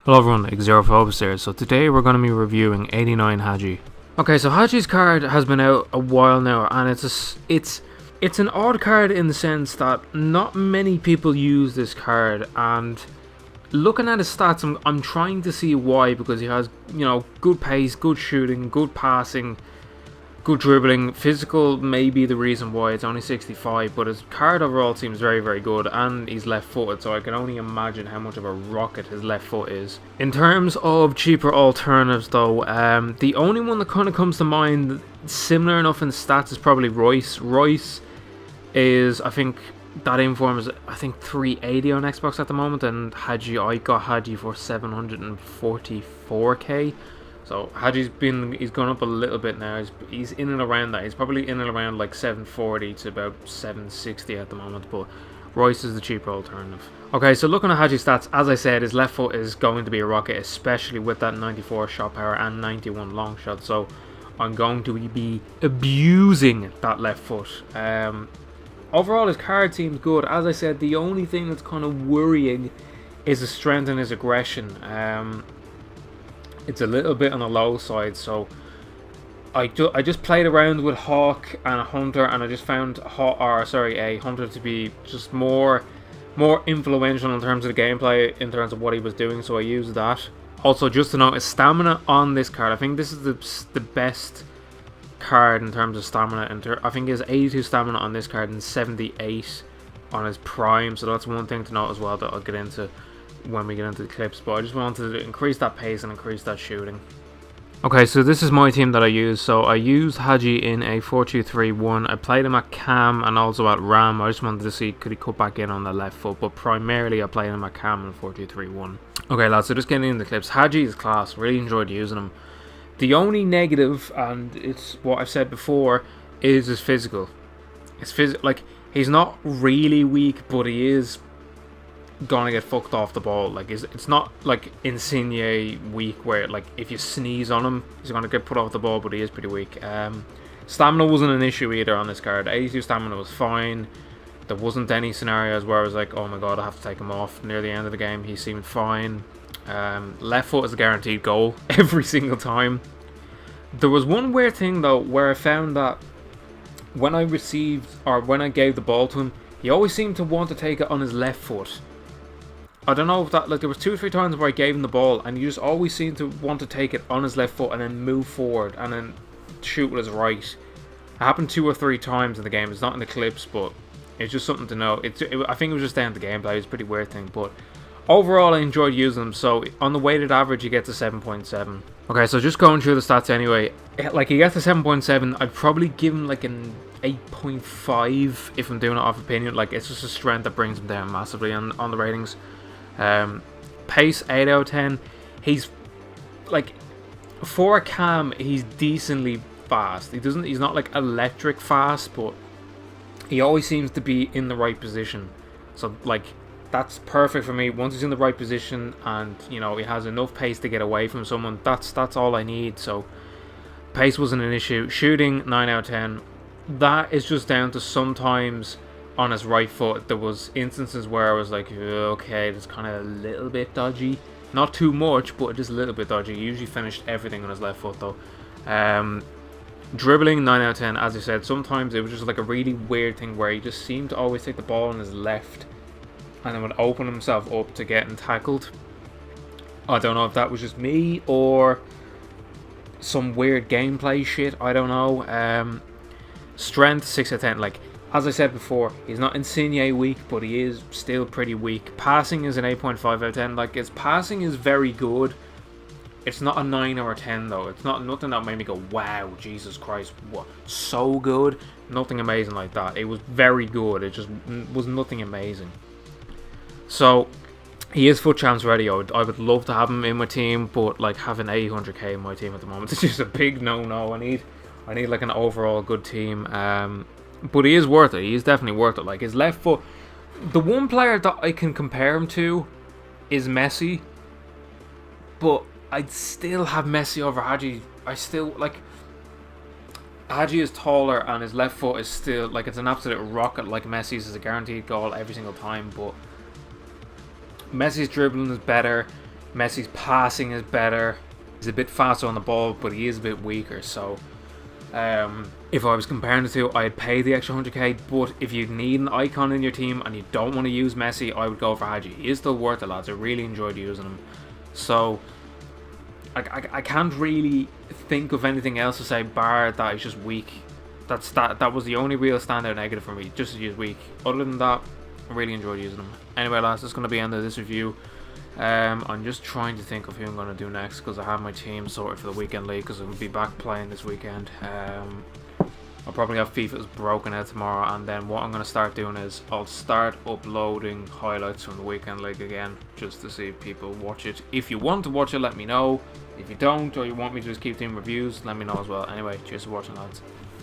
Hello everyone, Xerophobus here. So today we're going to be reviewing 89 Hagi. Okay, so Hagi's card has been out a while now, and it's an odd card in the sense that not many people use this card, and looking at his stats, I'm trying to see why, because he has, good pace, good shooting, good passing, good dribbling. Physical may be the reason why it's only 65, but his card overall seems very, very good, and he's left-footed, so I can only imagine how much of a rocket his left foot is. In terms of cheaper alternatives, though, the only one that kind of comes to mind, similar enough in stats, is probably Royce. Royce is, I think, that inform is, I think, 380 on Xbox at the moment, and Hagi, I got Hagi for 744k. So Hagi's gone up a little bit now. He's in and around that. He's probably in and around like 740 to about 760 at the moment, but Royce is the cheaper alternative. Okay, so looking at Hagi's stats, as I said, his left foot is going to be a rocket, especially with that 94 shot power and 91 long shot. So I'm going to be abusing that left foot. Overall, his card seems good. As I said, the only thing that's kind of worrying is his strength and his aggression. It's a little bit on the low side, so I just played around with Hawk and a Hunter, and I just found a Hunter to be just more influential in terms of the gameplay, in terms of what he was doing, so I used that. Also, just to note, his stamina on this card, I think this is the best card in terms of stamina. I think he has 82 stamina on this card and 78 on his prime, so that's one thing to note as well that I'll get into when we get into the clips, but I just wanted to increase that pace and increase that shooting. Okay, so this is my team that I use. So I used Hagi in a 4-2-3-1. I played him at cam and also at ram. I just wanted to see could he cut back in on the left foot, but primarily I played him at cam in 4-2-3-1. Okay lads, so just getting into the clips. Hagi is class, really enjoyed using him. The only negative, and it's what I've said before, is his physical. Like, he's not really weak, but he is gonna get fucked off the ball. Like, it's not like Insigne weak, where like if you sneeze on him he's gonna get put off the ball, but he is pretty weak. Stamina wasn't an issue either on this card. 82 stamina was fine. There wasn't any scenarios where I was like, oh my god, I have to take him off near the end of the game. He seemed fine. Left foot is a guaranteed goal every single time. There was one weird thing though, where I found that when I gave the ball to him, he always seemed to want to take it on his left foot. I don't know if that, like, there was 2 or 3 times where I gave him the ball and he just always seemed to want to take it on his left foot and then move forward and then shoot with his right. It happened 2 or 3 times in the game. It's not in the clips, but it's just something to know. I think it was just down to gameplay. It's a pretty weird thing, but overall I enjoyed using them. So on the weighted average he gets a 7.7. Okay, so just going through the stats anyway, like, he gets a 7.7. I'd probably give him like an 8.5 if I'm doing it off opinion. Like, it's just a strength that brings him down massively on the ratings. Pace 8 out of 10. He's like, for a cam, he's decently fast. He's not like electric fast, but he always seems to be in the right position. So like, that's perfect for me. Once he's in the right position and he has enough pace to get away from someone, that's all I need. So pace wasn't an issue. Shooting 9 out of 10. That is just down to sometimes on his right foot there was instances where I was like, okay, it's kind of a little bit dodgy. Not too much, but just a little bit dodgy. He usually finished everything on his left foot though. Dribbling 9 out of 10. As I said, sometimes it was just like a really weird thing where he just seemed to always take the ball on his left and then would open himself up to getting tackled. I don't know if that was just me or some weird gameplay shit. I don't know. Strength 6 out of 10. Like, as I said before, he's not Insigne weak, but he is still pretty weak. Passing is an 8.5 out of 10. Like, his passing is very good. It's not a 9 or a 10 though. It's not nothing that made me go, wow, Jesus Christ, what, so good. Nothing amazing like that. It was very good. It just was nothing amazing. So he is foot champs ready. I would love to have him in my team, but like, having 800k in my team at the moment is just a big no. I need like an overall good team. But he is worth it. He is definitely worth it. Like, his left foot, the one player that I can compare him to is Messi, but I'd still have Messi over Hagi. I still like, Hagi is taller and his left foot is still like, it's an absolute rocket. Like, Messi's is a guaranteed goal every single time, but Messi's dribbling is better. Messi's passing is better. He's a bit faster on the ball, but he is a bit weaker. So if I was comparing the two, I'd pay the extra 100k. But if you need an icon in your team and you don't want to use Messi, I would go for Hagi. He is still worth it, lads. I really enjoyed using him. So I can't really think of anything else to say bar that he's just weak. That was the only real standout negative for me, just that he's weak. Other than that, I really enjoyed using him. Anyway, lads, that's going to be the end of this review. I'm just trying to think of who I'm going to do next, because I have my team sorted for the weekend league, because I'm going to be back playing this weekend. I'll probably have FIFA's broken out tomorrow, and then what I'm going to start doing is I'll start uploading highlights from the weekend league again, just to see if people watch it. If you want to watch it, let me know. If you don't, or you want me to just keep doing reviews, let me know as well. Anyway, cheers for watching, lads.